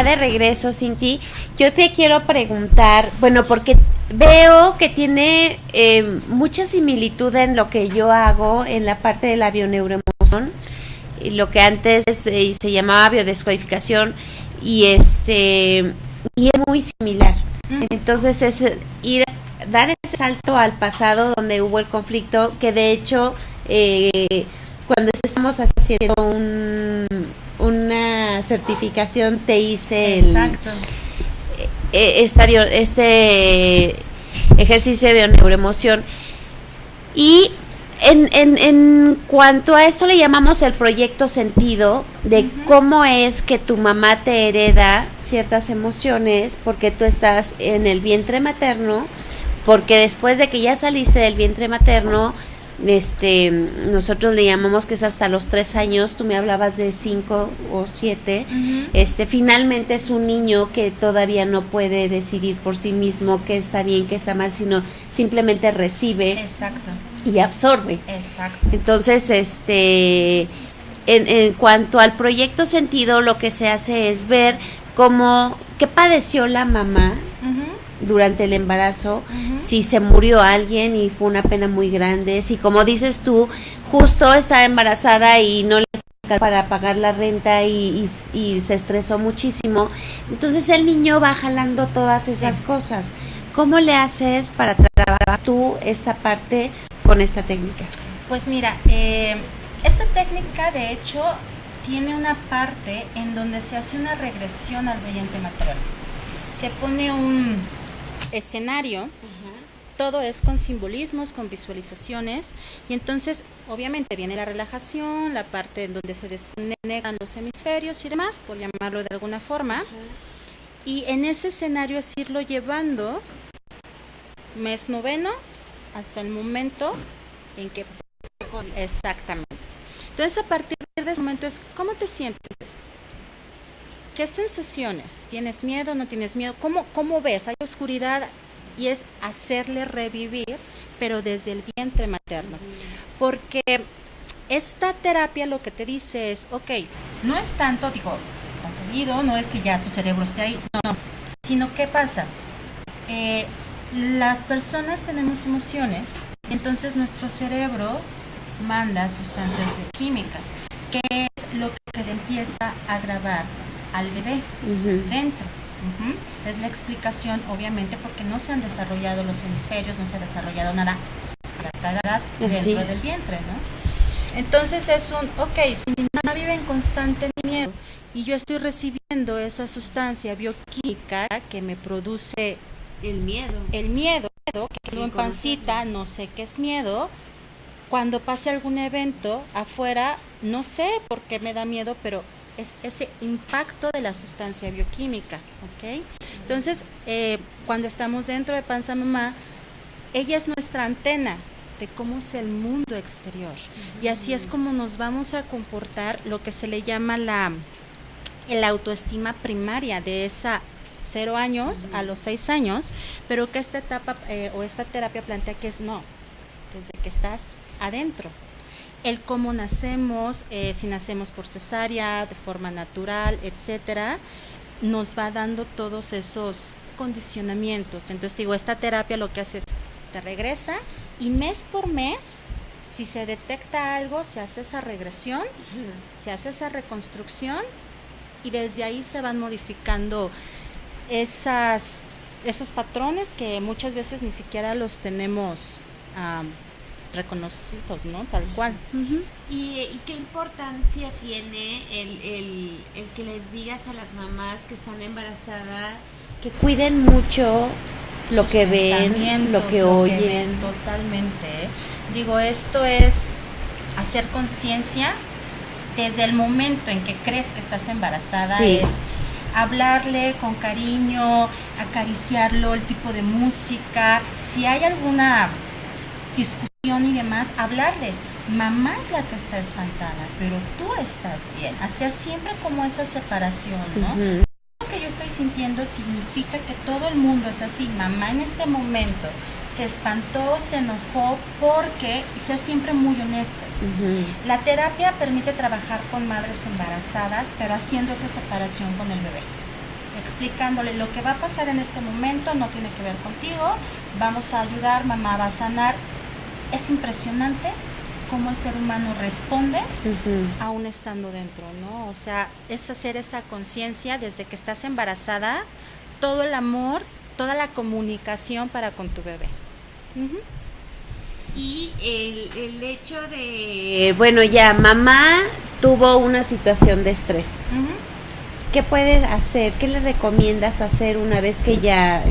de regreso, Cinti, yo te quiero preguntar, bueno, porque veo que tiene mucha similitud en lo que yo hago en la parte de la bioneuroemoción, y lo que antes se llamaba biodescodificación, y y es muy similar. Entonces es dar ese salto al pasado donde hubo el conflicto, que de hecho cuando estamos haciendo una certificación te hice este ejercicio de bioneuroemoción. Y en cuanto a esto le llamamos el proyecto sentido, de cómo es que tu mamá te hereda ciertas emociones porque tú estás en el vientre materno, porque después de que ya saliste del vientre materno, nosotros le llamamos que es hasta los 3 años, tú me hablabas de 5 o 7, finalmente es un niño que todavía no puede decidir por sí mismo qué está bien, qué está mal, sino simplemente recibe. Exacto. Y absorbe. Exacto. Entonces, en cuanto al proyecto sentido, lo que se hace es ver qué padeció la mamá durante el embarazo, si se murió alguien y fue una pena muy grande, si, como dices tú, justo estaba embarazada y no le alcanzó para pagar la renta y se estresó muchísimo. Entonces el niño va jalando todas esas cosas. ¿Cómo le haces para trabajar tú esta parte con esta técnica? Pues mira, esta técnica de hecho tiene una parte en donde se hace una regresión al vientre materno. Se pone un escenario, todo es con simbolismos, con visualizaciones, y entonces obviamente viene la relajación, la parte en donde se desconectan los hemisferios y demás, por llamarlo de alguna forma, y en ese escenario es irlo llevando mes 9 hasta el momento en que... Exactamente. Entonces a partir de ese momento es, ¿cómo te sientes? ¿Qué sensaciones? ¿Tienes miedo? ¿No tienes miedo? ¿Cómo ves? Hay oscuridad, y es hacerle revivir, pero desde el vientre materno. Porque esta terapia lo que te dice es, ok, no es tanto, concebido, no es que ya tu cerebro esté ahí, no, sino ¿qué pasa? Las personas tenemos emociones, entonces nuestro cerebro manda sustancias bioquímicas, que es lo que se empieza a grabar al bebé dentro. Es la explicación, obviamente, porque no se han desarrollado los hemisferios, no se ha desarrollado nada a cada edad dentro del vientre, ¿no? Entonces es si mi mamá vive en constante miedo y yo estoy recibiendo esa sustancia bioquímica que me produce el miedo, que quedó en pancita, no sé qué es miedo. Cuando pase algún evento afuera, no sé por qué me da miedo, pero es ese impacto de la sustancia bioquímica, ¿ok? Entonces, cuando estamos dentro de panza mamá, ella es nuestra antena de cómo es el mundo exterior. Y así es como nos vamos a comportar, lo que se le llama la autoestima primaria de esa 0 años a los 6 años, pero que esta etapa o esta terapia plantea que es desde que estás adentro. El cómo nacemos, si nacemos por cesárea, de forma natural, etcétera, nos va dando todos esos condicionamientos. Entonces esta terapia lo que hace es, te regresa, y mes por mes, si se detecta algo, se hace esa regresión, se hace esa reconstrucción, y desde ahí se van modificando esos patrones que muchas veces ni siquiera los tenemos reconocidos, ¿no? Tal cual. ¿Y qué importancia tiene el que les digas a las mamás que están embarazadas que cuiden mucho lo que ven, lo que oyen? Totalmente. Esto es hacer conciencia desde el momento en que crees que estás embarazada, es hablarle con cariño, acariciarlo, el tipo de música, si hay alguna discusión y demás, hablarle. Mamá es la que está espantada, pero tú estás bien. Hacer siempre como esa separación, ¿no? Lo que yo estoy sintiendo significa que todo el mundo es así. Mamá en este momento se espantó, se enojó, y ser siempre muy honestas. La terapia permite trabajar con madres embarazadas, pero haciendo esa separación con el bebé. explicándole lo que va a pasar en este momento, no tiene que ver contigo, vamos a ayudar, mamá va a sanar. Es impresionante cómo el ser humano responde aún estando dentro, ¿no? O sea, es hacer esa conciencia desde que estás embarazada, todo el amor, toda la comunicación para con tu bebé. Y el hecho de, bueno, ya mamá tuvo una situación de estrés. ¿Qué puedes hacer? ¿Qué le recomiendas hacer una vez que ya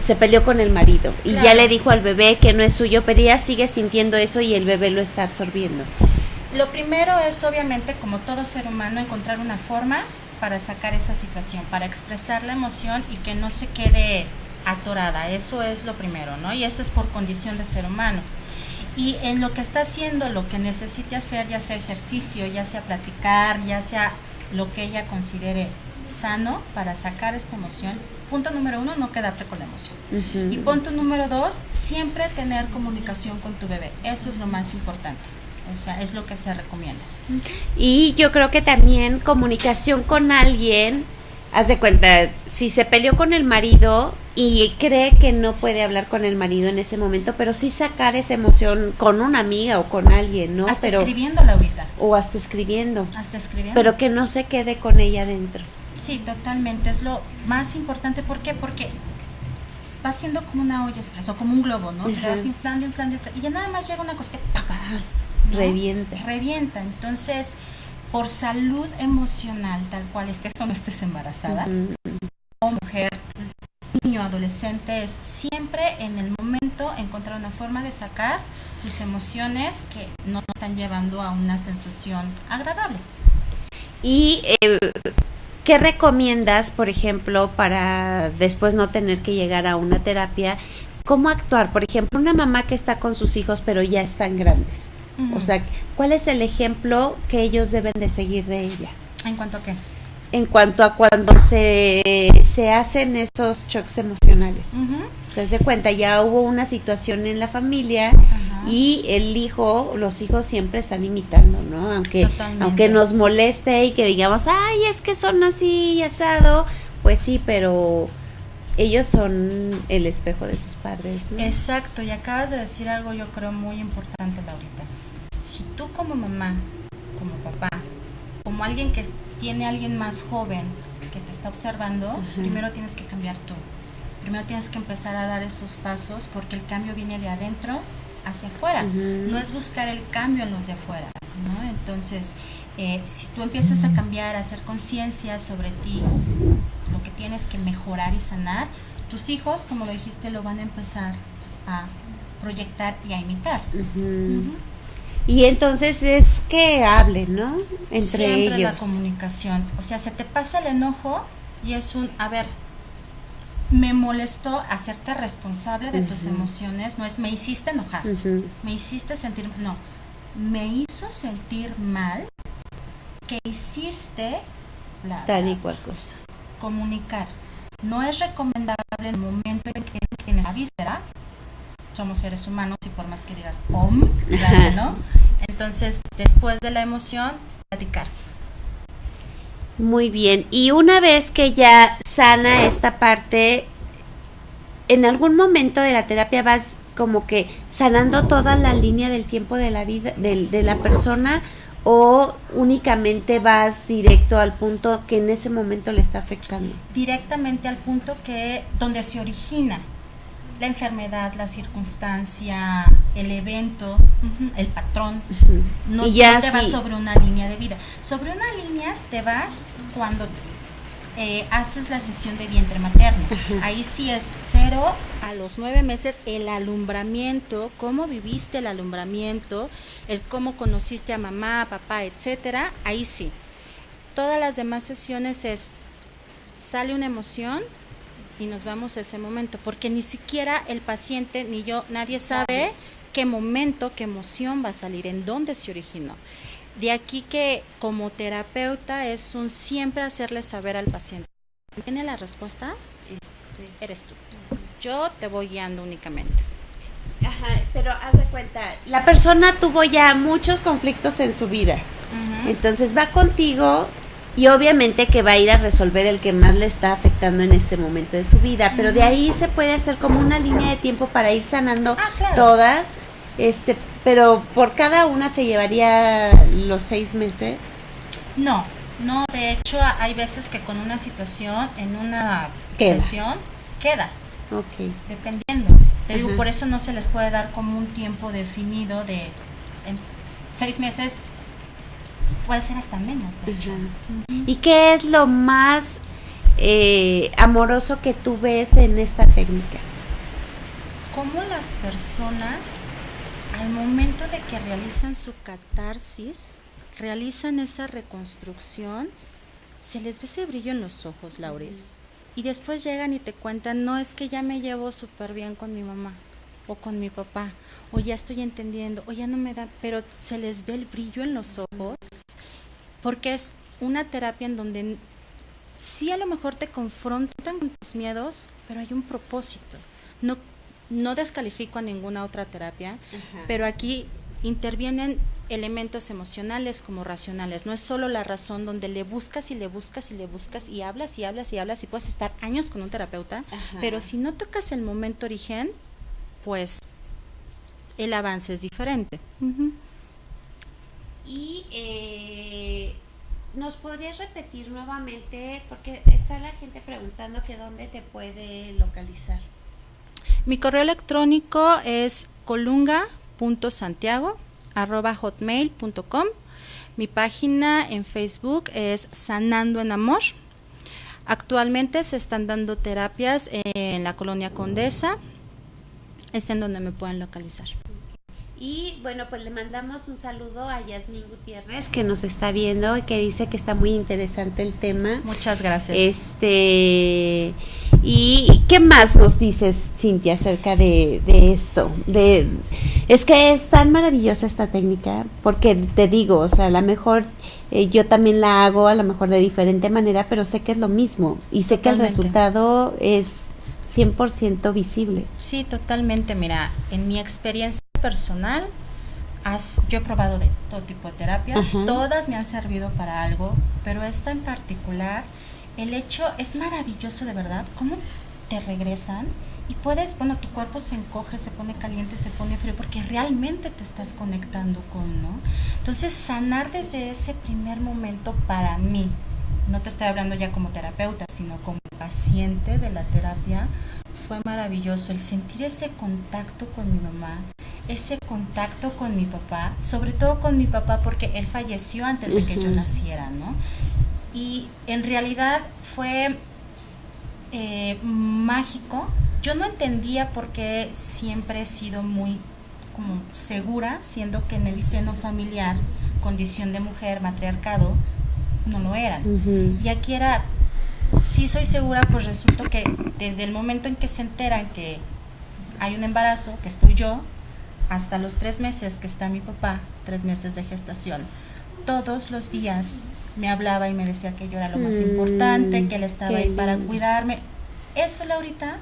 se peleó con el marido y ya le dijo al bebé que no es suyo, pero ella sigue sintiendo eso y el bebé lo está absorbiendo? Lo primero es, obviamente, como todo ser humano, encontrar una forma para sacar esa situación, para expresar la emoción y que no se quede atorada. Eso es lo primero, ¿no? Y eso es por condición de ser humano. Y en lo que está haciendo, lo que necesite hacer, ya sea ejercicio, ya sea platicar, ya sea lo que ella considere sano para sacar esta emoción. Punto número 1, no quedarte con la emoción. Y punto número 2, siempre tener comunicación con tu bebé. Eso es lo más importante. O sea, es lo que se recomienda. Y yo creo que también comunicación con alguien. Haz de cuenta, si se peleó con el marido y cree que no puede hablar con el marido en ese momento, pero sí sacar esa emoción con una amiga o con alguien, ¿no? Hasta escribiéndola ahorita. O hasta escribiendo. Hasta escribiendo. Pero que no se quede con ella dentro. Sí, totalmente. Es lo más importante. ¿Por qué? Porque va siendo como una olla expresa, como un globo, ¿no? Que vas inflando, y ya nada más llega una cosa que ¿no? Revienta. Entonces, por salud emocional, tal cual estés o no estés embarazada, o mujer, niño, adolescente, es siempre en el momento encontrar una forma de sacar tus emociones que no están llevando a una sensación agradable. Y ¿qué recomiendas, por ejemplo, para después no tener que llegar a una terapia? ¿Cómo actuar? Por ejemplo, una mamá que está con sus hijos pero ya están grandes. O sea, ¿cuál es el ejemplo que ellos deben de seguir de ella? ¿En cuanto a qué? En cuanto a cuando se hacen esos shocks emocionales. O sea, se cuenta, ya hubo una situación en la familia y los hijos siempre están imitando, ¿no? Aunque nos moleste y que digamos, ay, es que son así y asado, pues sí, pero ellos son el espejo de sus padres, ¿no? Exacto, y acabas de decir algo yo creo muy importante, Laurita. Si tú como mamá, como papá, como alguien que tiene a alguien más joven que te está observando, primero tienes que cambiar tú. Primero tienes que empezar a dar esos pasos porque el cambio viene de adentro hacia afuera. No es buscar el cambio en los de afuera, ¿no? Entonces, si tú empiezas a cambiar, a hacer conciencia sobre ti, lo que tienes que mejorar y sanar, tus hijos, como lo dijiste, lo van a empezar a proyectar y a imitar. Y entonces es que hablen, ¿no? Entre siempre ellos. La comunicación. O sea, se te pasa el enojo y es a ver, me molestó, hacerte responsable de tus emociones. No es me hiciste enojar, me hiciste sentir, no, me hizo sentir mal que hiciste tal y cual cosa. Comunicar. No es recomendable en el momento en que tienes la víscera. Somos seres humanos y por más que digas grande, ¿no? Entonces, después de la emoción, platicar. Muy bien. Y una vez que ya sana esta parte, en algún momento de la terapia vas como que sanando toda la línea del tiempo de la vida de la persona, o únicamente vas directo al punto que en ese momento le está afectando. Directamente al punto donde se origina la enfermedad, la circunstancia, el evento, el patrón. No te vas sobre una línea de vida. Sobre una línea te vas cuando haces la sesión de vientre materno. Ahí sí es 0 a los 9 meses el alumbramiento, cómo viviste el alumbramiento, el cómo conociste a mamá, papá, etcétera. Ahí sí. Todas las demás sesiones sale una emoción y nos vamos a ese momento, porque ni siquiera el paciente ni yo, nadie sabe qué momento, qué emoción va a salir, en dónde se originó. De aquí que como terapeuta es siempre hacerle saber al paciente, ¿tiene las respuestas? Eres tú. Yo te voy guiando únicamente. Pero haz de cuenta, la persona tuvo ya muchos conflictos en su vida, entonces va contigo Y obviamente que va a ir a resolver el que más le está afectando en este momento de su vida, pero de ahí se puede hacer como una línea de tiempo para ir sanando claro. todas, pero por cada una se llevaría los 6 meses. No, de hecho hay veces que con una situación en una sesión queda. Okay. Dependiendo. Te digo, por eso no se les puede dar como un tiempo definido de en 6 meses, puede ser hasta menos. De hecho. ¿Y qué es lo más amoroso que tú ves en esta técnica? Cómo las personas, al momento de que realizan su catarsis, realizan esa reconstrucción, se les ve ese brillo en los ojos, Lauris. Y después llegan y te cuentan, no, es que ya me llevo súper bien con mi mamá o con mi papá, o ya estoy entendiendo, o ya no me da, pero se les ve el brillo en los ojos, porque es una terapia en donde sí a lo mejor te confrontan con tus miedos, pero hay un propósito. No descalifico a ninguna otra terapia, pero aquí intervienen elementos emocionales como racionales. No es solo la razón donde le buscas y le buscas y le buscas y hablas y hablas y hablas y puedes estar años con un terapeuta, pero si no tocas el momento origen, pues el avance es diferente. Y ¿nos podrías repetir nuevamente? Porque está la gente preguntando que dónde te puede localizar. Mi correo electrónico es colunga.santiago@hotmail.com. Mi página en Facebook es Sanando en Amor. Actualmente se están dando terapias en la Colonia Condesa. Es en donde me pueden localizar. Y bueno, pues le mandamos un saludo a Yasmín Gutiérrez, que nos está viendo y que dice que está muy interesante el tema. Muchas gracias. ¿Y qué más nos dices, Cintia, acerca de esto? Es que es tan maravillosa esta técnica, porque te digo, o sea, a lo mejor yo también la hago, a lo mejor de diferente manera, pero sé que es lo mismo y sé que el resultado es 100% visible. Sí, totalmente. Mira, en mi experiencia personal, yo he probado de todo tipo de terapias, todas me han servido para algo, pero esta en particular, el hecho es maravilloso de verdad, cómo te regresan y puedes, tu cuerpo se encoge, se pone caliente, se pone frío, porque realmente te estás conectando con, ¿no? Entonces, sanar desde ese primer momento para mí, no te estoy hablando ya como terapeuta, sino como paciente de la terapia, fue maravilloso el sentir ese contacto con mi mamá, ese contacto con mi papá, sobre todo con mi papá porque él falleció antes de que yo naciera, ¿no? Y en realidad fue mágico. Yo no entendía por qué siempre he sido muy como segura, siendo que en el seno familiar, condición de mujer, matriarcado, no lo eran. Y aquí era, sí soy segura, pues resulta que desde el momento en que se enteran que hay un embarazo, que estoy yo, hasta los 3 meses que está mi papá, 3 meses de gestación, todos los días me hablaba y me decía que yo era lo más importante, que él estaba ahí para cuidarme. Eso, Laurita,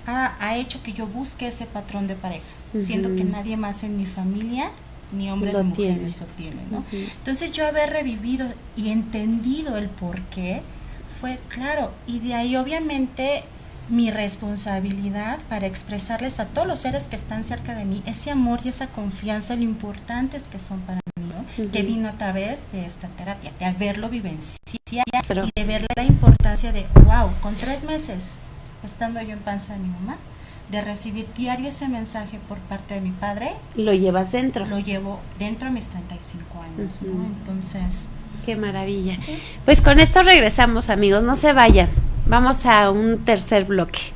ha hecho que yo busque ese patrón de parejas, siendo que nadie más en mi familia, ni hombres ni mujeres lo tienen, ¿no? Entonces yo haber revivido y entendido el por qué, fue claro, y de ahí obviamente mi responsabilidad para expresarles a todos los seres que están cerca de mí ese amor y esa confianza, lo importantes que son para mí, ¿no? Que vino a través de esta terapia, de haberlo vivenciado y de ver la importancia de, wow, con 3 meses estando yo en panza de mi mamá, de recibir diario ese mensaje por parte de mi padre. ¿Lo llevas dentro? Lo llevo dentro de mis 35 años, ¿no? Entonces... Qué maravilla. ¿Sí? Pues con esto regresamos, amigos, no se vayan. Vamos a un tercer bloque.